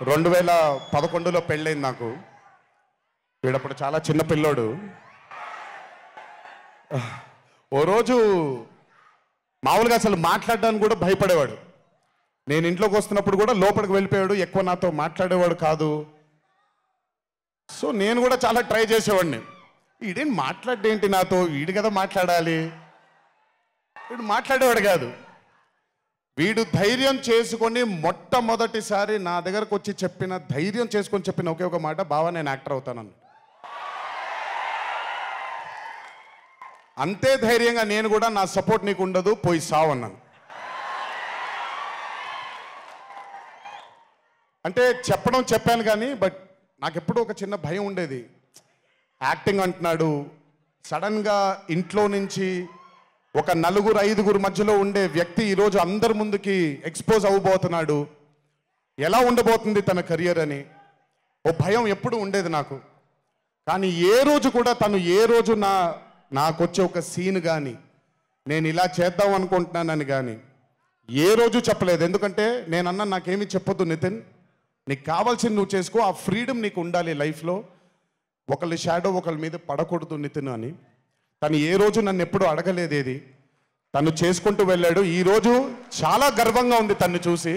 2011లో పెళ్ళైంది నాకు. వీడప్పుడు చాలా చిన్న పిల్లోడు. ఓ రోజు మామూలుగా అసలు మాట్లాడడానికి కూడా భయపడేవాడు. నేను ఇంట్లోకి వస్తున్నప్పుడు కూడా లోపలికి వెళ్ళిపోయాడు. ఎక్కువ నాతో మాట్లాడేవాడు కాదు. సో నేను కూడా చాలా ట్రై చేసేవాడిని. వీడేం మాట్లాడేంటి నాతో, వీడు కదా మాట్లాడాలి. వీడు మాట్లాడేవాడు కాదు. వీడు ధైర్యం చేసుకొని మొట్టమొదటిసారి నా దగ్గరకు వచ్చి ధైర్యం చేసుకొని చెప్పిన ఒకే ఒక మాట, బావా నేను యాక్టర్ అవుతానని. అంతే ధైర్యంగా నేను కూడా నా సపోర్ట్ నీకు ఉండదు, పోయి సావన్నాను. అంటే చెప్పాను కానీ బట్ నాకు ఎప్పుడూ ఒక చిన్న భయం ఉండేది. యాక్టింగ్ అంటున్నాడు, సడన్గా ఇంట్లో నుంచి ఒక 4-5 మధ్యలో ఉండే వ్యక్తి ఈరోజు అందరి ముందుకి ఎక్స్పోజ్ అవ్వబోతున్నాడు, ఎలా ఉండబోతుంది తన కెరియర్ అని ఓ భయం ఎప్పుడు ఉండేది నాకు. కానీ ఏ రోజు కూడా తను నాకు వచ్చే ఒక సీన్ కానీ నేను ఇలా చేద్దాం అనుకుంటున్నానని కానీ ఏ రోజు చెప్పలేదు. ఎందుకంటే నేనన్నా నాకేమీ చెప్పొద్దు నితిన్, నీకు కావాల్సింది నువ్వు చేసుకో, ఆ ఫ్రీడమ్ నీకు ఉండాలి లైఫ్లో, ఒకళ్ళ షాడో ఒకళ్ళ మీద పడకూడదు నితిన్ అని. తను ఏ రోజు నన్ను ఎప్పుడూ అడగలేదేది, తను చేసుకుంటూ వెళ్ళాడు. ఈరోజు చాలా గర్వంగా ఉంది తను చూసి.